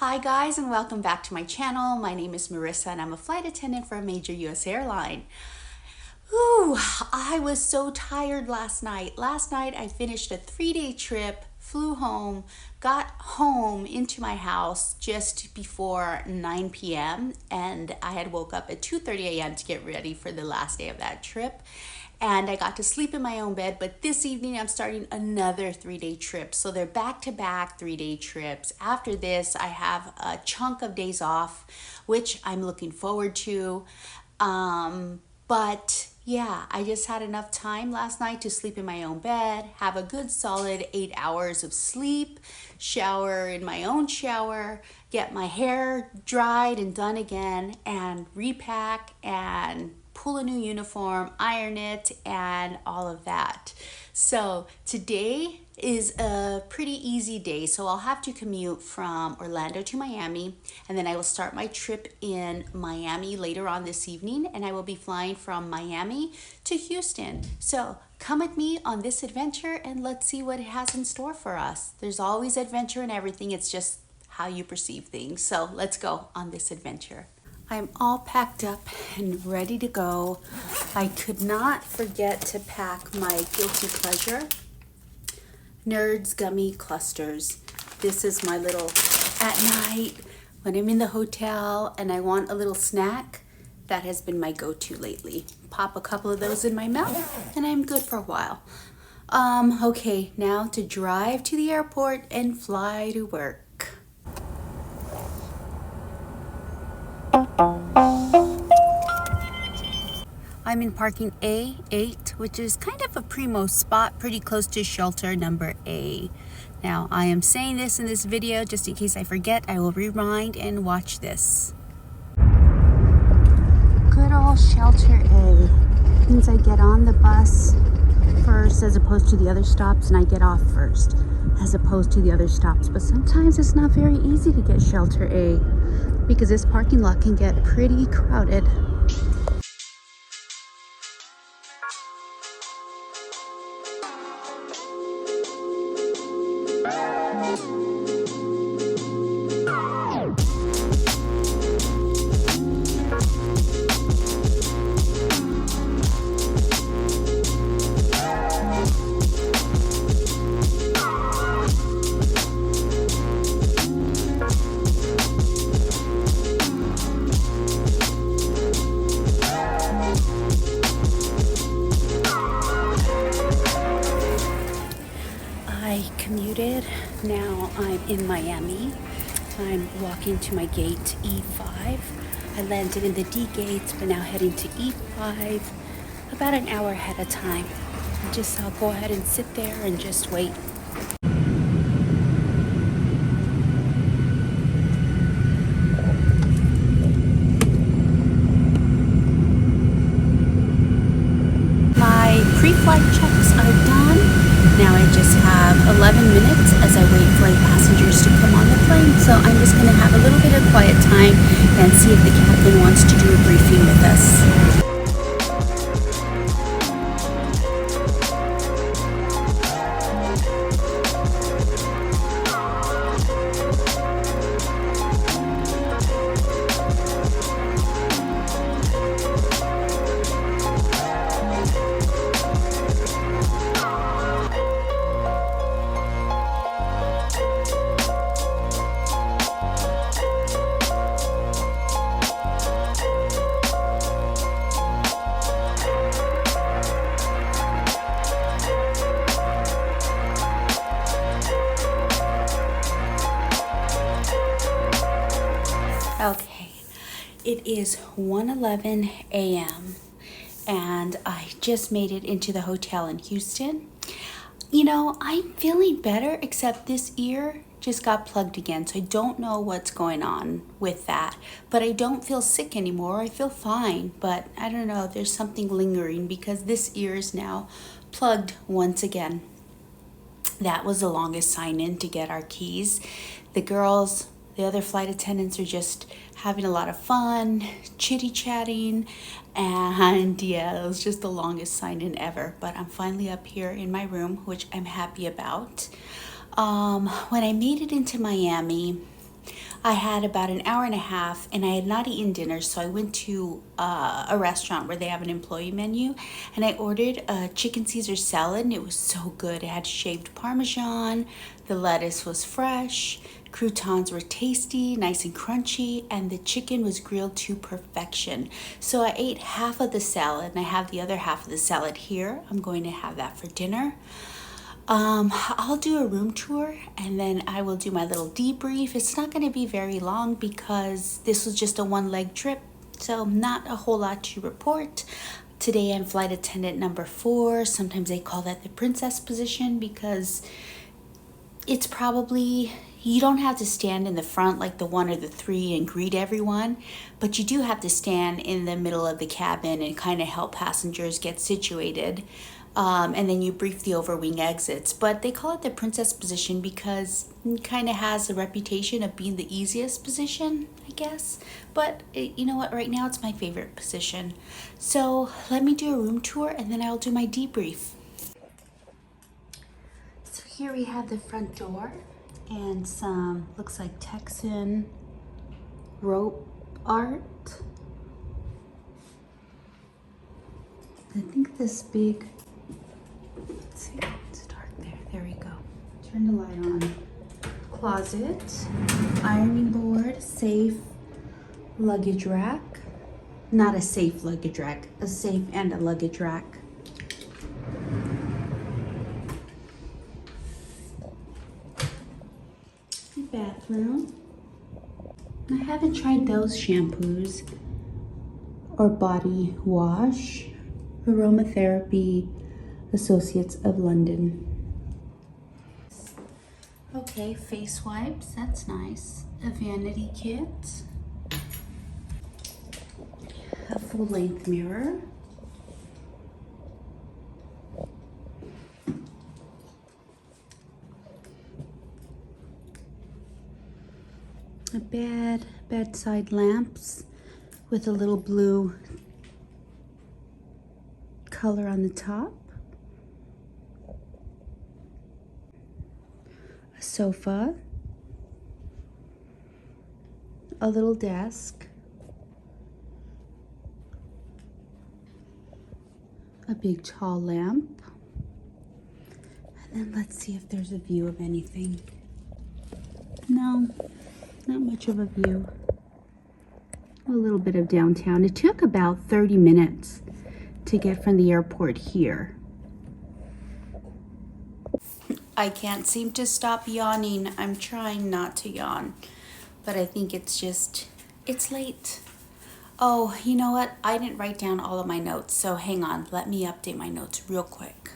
Hi guys, and welcome back to my channel. My name is Marissa and I'm a flight attendant for a major US airline. Ooh, I was so tired last night. Last night I finished a 3-day trip, flew home, got home into my house just before 9 p.m. and I had woke up at 2:30 a.m. to get ready for the last day of that trip. And I got to sleep in my own bed, but this evening I'm starting another 3-day trip. So they're back-to-back 3-day trips. After this, I have a chunk of days off, which I'm looking forward to. But yeah, I just had enough time last night to sleep in my own bed, have a good solid 8 hours of sleep, shower in my own shower, get my hair dried and done again, and repack and pull a new uniform, iron it, and all of that. So today is a pretty easy day. So I'll have to commute from Orlando to Miami, and then I will start my trip in Miami later on this evening, and I will be flying from Miami to Houston. So come with me on this adventure and let's see what it has in store for us. There's always adventure in everything. It's just how you perceive things. So let's go on this adventure. I'm all packed up and ready to go. I could not forget to pack my guilty pleasure, Nerds Gummy Clusters. This is my little, at night, when I'm in the hotel and I want a little snack, that has been my go-to lately. Pop a couple of those in my mouth and I'm good for a while. Okay, now to drive to the airport and fly to work. I'm in parking A8, which is kind of a primo spot, pretty close to shelter number A. Now, I am saying this in this video just in case I forget. I will rewind and watch this. Good old shelter A. Means I get on the bus first as opposed to the other stops, and I get off first as opposed to the other stops. But sometimes it's not very easy to get shelter A because this parking lot can get pretty crowded. Commuted. Now I'm in Miami. I'm walking to my gate E5. I landed in the D gate, but now heading to E5 about an hour ahead of time. I'll go ahead and sit there and just wait. My pre-flight checks are done. Now I just have 11 minutes as I wait for the passengers to come on the plane. So I'm just going to have a little bit of quiet time and see if the captain wants to do a briefing with us. Okay, it is 1:11 a.m. and I just made it into the hotel in Houston. You know, I'm feeling better, except this ear just got plugged again, so I don't know what's going on with that. But I don't feel sick anymore. I feel fine, but I don't know, there's something lingering because this ear is now plugged once again. That was the longest sign in to get our keys. The other flight attendants are just having a lot of fun, chitty-chatting, and yeah, it was just the longest sign in ever. But I'm finally up here in my room, which I'm happy about. When I made it into Miami, I had about an hour and a half and I had not eaten dinner, so I went to a restaurant where they have an employee menu and I ordered a chicken Caesar salad and it was so good. It had shaved Parmesan, the lettuce was fresh, croutons were tasty, nice and crunchy, and the chicken was grilled to perfection. So I ate half of the salad and I have the other half of the salad here. I'm going to have that for dinner. I'll do a room tour and then I will do my little debrief. It's not going to be very long because this was just a one-leg trip, so not a whole lot to report. Today I'm flight attendant number 4. Sometimes they call that the princess position because it's probably, you don't have to stand in the front like the 1 or the 3 and greet everyone, but you do have to stand in the middle of the cabin and kind of help passengers get situated. And then you brief the overwing exits. But they call it the princess position because it kind of has a reputation of being the easiest position, I guess. But you know what? Right now it's my favorite position. So let me do a room tour and then I'll do my debrief. So here we have the front door and some, looks like Texan rope art. I think this big, let's see, it's dark there. There we go. Turn the light on. Closet, ironing board, safe, luggage rack. Not a safe luggage rack, a safe and a luggage rack. Bathroom. I haven't tried those shampoos or body wash. Aromatherapy Associates of London. Okay, face wipes, that's nice. A vanity kit. A full-length mirror. A bedside lamps with a little blue color on the top. A sofa. A little desk. A big tall lamp. And then let's see if there's a view of anything. No, not much of a view. A little bit of downtown. It took about 30 minutes to get from the airport here. I can't seem to stop yawning. I'm trying not to yawn, but I think it's late. Oh, you know what? I didn't write down all of my notes, so hang on. Let me update my notes real quick.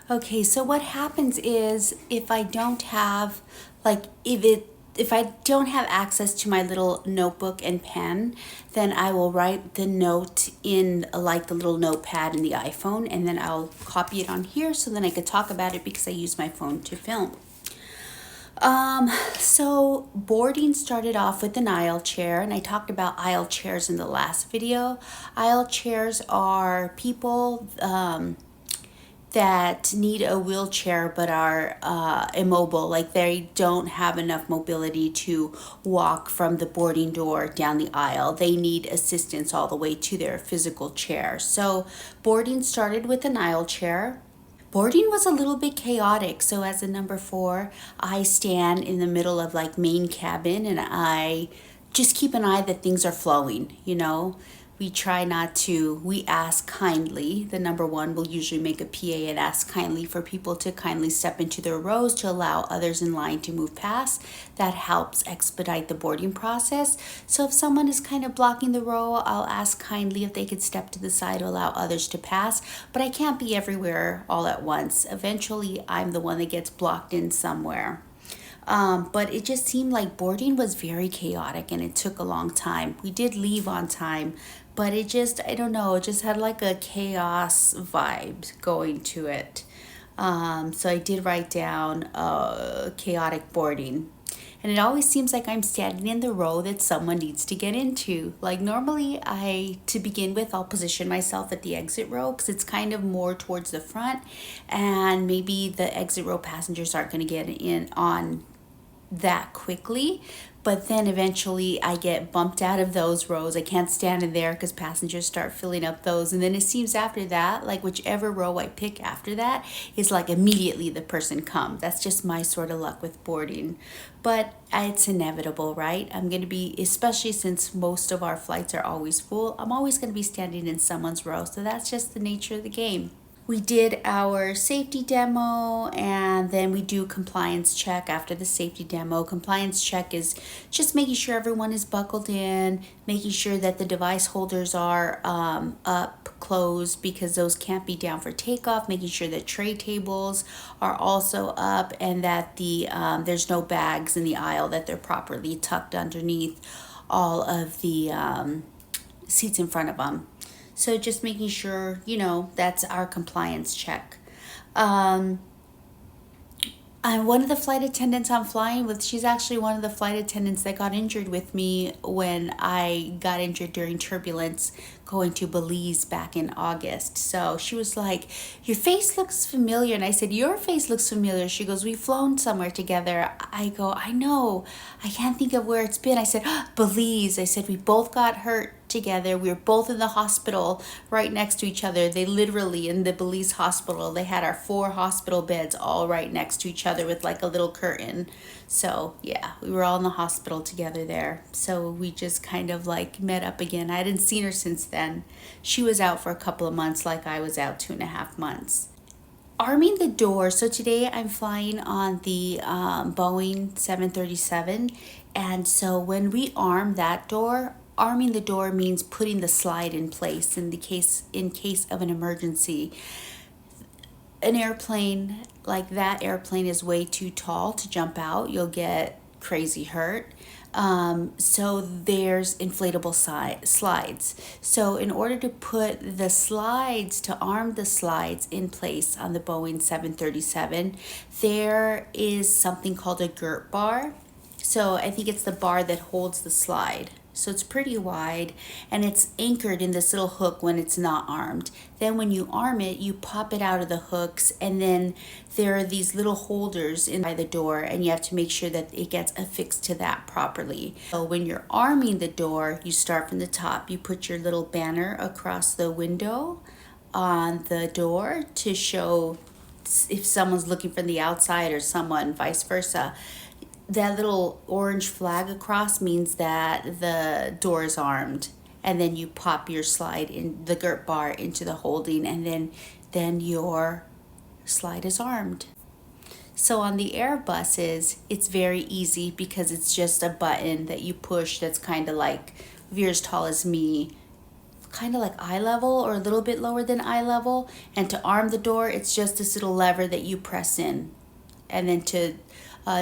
Okay, so what happens is if I don't have, if I don't have access to my little notebook and pen, then I will write the note in like the little notepad in the iPhone, and then I'll copy it on here so then I could talk about it because I use my phone to film. So boarding started off with an aisle chair, and I talked about aisle chairs in the last video. Aisle chairs are people, that need a wheelchair but are immobile, like they don't have enough mobility to walk from the boarding door down the aisle. They need assistance all the way to their physical chair. So boarding started with an aisle chair. Boarding was a little bit chaotic, so as a number 4, I stand in the middle of like main cabin and I just keep an eye that things are flowing, you know. We ask kindly. The number 1 will usually make a PA and ask kindly for people to kindly step into their rows to allow others in line to move past. That helps expedite the boarding process. So if someone is kind of blocking the row, I'll ask kindly if they could step to the side to allow others to pass. But I can't be everywhere all at once. Eventually, I'm the one that gets blocked in somewhere. But it just seemed like boarding was very chaotic and it took a long time. We did leave on time, but it just, I don't know, it just had like a chaos vibe going to it. So I did write down chaotic boarding. And it always seems like I'm standing in the row that someone needs to get into. Like normally to begin with, I'll position myself at the exit row because it's kind of more towards the front. And maybe the exit row passengers aren't going to get in on that quickly. But then eventually I get bumped out of those rows. I can't stand in there because passengers start filling up those. And then it seems after that, like whichever row I pick after that is like immediately the person comes. That's just my sort of luck with boarding. But it's inevitable, right? I'm going to be, especially since most of our flights are always full, I'm always going to be standing in someone's row. So that's just the nature of the game. We did our safety demo, and then we do compliance check after the safety demo. Compliance check is just making sure everyone is buckled in, making sure that the device holders are up, closed, because those can't be down for takeoff, making sure that tray tables are also up, and that there's no bags in the aisle, that they're properly tucked underneath all of the seats in front of them. So just making sure, that's our compliance check. I'm one of the flight attendants I'm flying with. She's actually one of the flight attendants that got injured with me when I got injured during turbulence going to Belize back in August. So she was like, your face looks familiar. And I said, your face looks familiar. She goes, we've flown somewhere together. I go, I know. I can't think of where it's been. I said, Belize. I said, we both got hurt together. We were both in the hospital right next to each other. They literally, in the Belize hospital, they had our 4 hospital beds all right next to each other with like a little curtain. So yeah, we were all in the hospital together there. So we just kind of like met up again. I hadn't seen her since then. She was out for a couple of months, like I was out 2.5 months. Arming the door. So today I'm flying on the Boeing 737. And so when we arm that door, arming the door means putting the slide in place in case of an emergency. An airplane like that airplane is way too tall to jump out. You'll get crazy hurt. So there's inflatable slides. So in order to put the slides, to arm the slides in place on the Boeing 737, there is something called a girt bar. So I think it's the bar that holds the slide. So it's pretty wide, and it's anchored in this little hook when it's not armed. Then when you arm it, you pop it out of the hooks, and then there are these little holders by the door, and you have to make sure that it gets affixed to that properly. So when you're arming the door, you start from the top. You put your little banner across the window on the door to show if someone's looking from the outside or someone, vice versa. That little orange flag across means that the door is armed, and then you pop your slide in the girt bar into the holding, and then your slide is armed. So on the Airbuses, it's very easy because it's just a button that you push that's kind of like, if you're as tall as me, kind of like eye level or a little bit lower than eye level. And to arm the door, it's just this little lever that you press in. And then to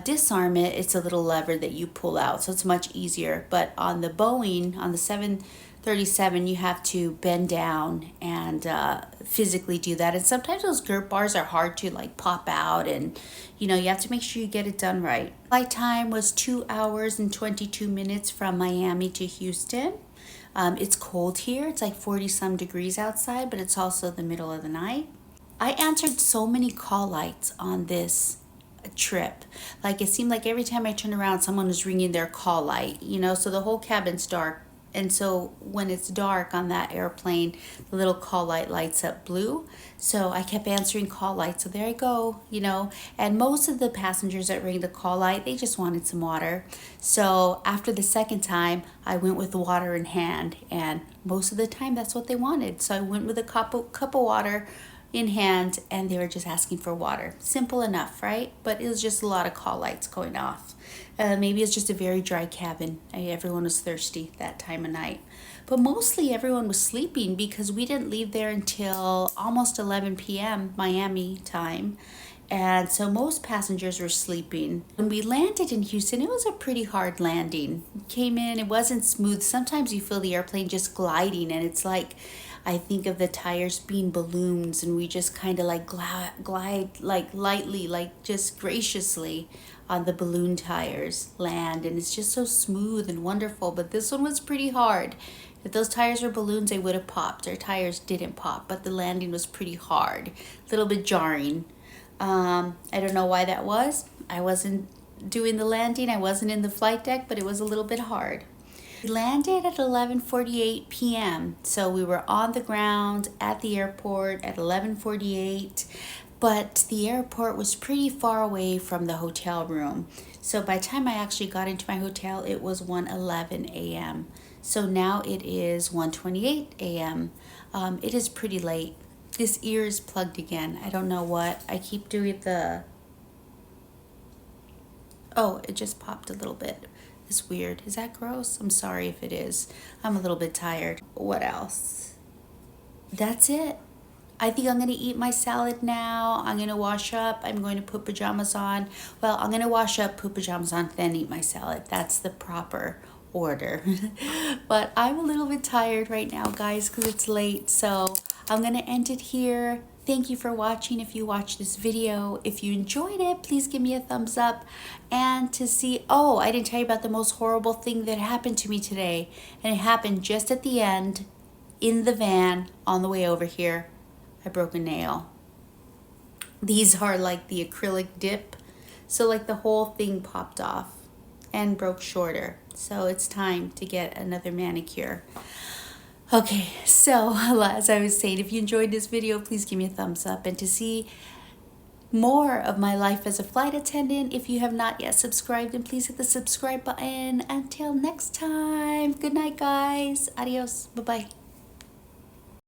disarm it, it's a little lever that you pull out, so it's much easier. But on the Boeing, on the 737, you have to bend down and physically do that, and sometimes those girt bars are hard to like pop out, and you have to make sure you get it done right. Flight time was 2 hours and 22 minutes from Miami to Houston. It's cold here. It's like 40 some degrees outside, but it's also the middle of the night. I answered so many call lights on this trip. Like it seemed like every time I turned around, someone was ringing their call light, so the whole cabin's dark. And so when it's dark on that airplane, the little call light lights up blue. So I kept answering call lights. So there I go, and most of the passengers that rang the call light, they just wanted some water. So after the second time, I went with the water in hand, and most of the time that's what they wanted. So I went with a cup of water in hand, and they were just asking for water. Simple enough, right? But it was just a lot of call lights going off. Maybe it's just a very dry cabin. Everyone was thirsty that time of night. But mostly everyone was sleeping because we didn't leave there until almost 11 p.m. Miami time. And so most passengers were sleeping. When we landed in Houston, it was a pretty hard landing. Came in, it wasn't smooth. Sometimes you feel the airplane just gliding, and it's like, I think of the tires being balloons, and we just kind of like glide like lightly, like just graciously on the balloon tires land, and it's just so smooth and wonderful. But this one was pretty hard. If those tires were balloons, they would have popped. Our tires didn't pop, but the landing was pretty hard, a little bit jarring. I don't know why that was. I wasn't doing the landing. I wasn't in the flight deck, but it was a little bit hard. We landed at 11:48 p.m. So we were on the ground at the airport at 11:48, but the airport was pretty far away from the hotel room. So by the time I actually got into my hotel, it was 1:11 a.m. So now it is 1:28 a.m. It is pretty late. This ear is plugged again. I don't know what. I keep doing the... Oh, it just popped a little bit. It's weird. Is that gross? I'm sorry if it is. I'm a little bit tired. What else? That's it. I think I'm going to eat my salad now. I'm going to wash up. I'm going to put pajamas on. Well, I'm going to wash up, put pajamas on, then eat my salad. That's the proper order. But I'm a little bit tired right now, guys, because it's late. So I'm going to end it here. Thank you for watching. If you watched this video, if you enjoyed it, please give me a thumbs up. And to see, oh, I didn't tell you about the most horrible thing that happened to me today. And it happened just at the end in the van on the way over here. I broke a nail. These are like the acrylic dip. So like the whole thing popped off and broke shorter. So it's time to get another manicure. Okay, so as I was saying, if you enjoyed this video, please give me a thumbs up. And to see more of my life as a flight attendant, if you have not yet subscribed, then please hit the subscribe button. Until next time, good night, guys. Adios. Bye-bye.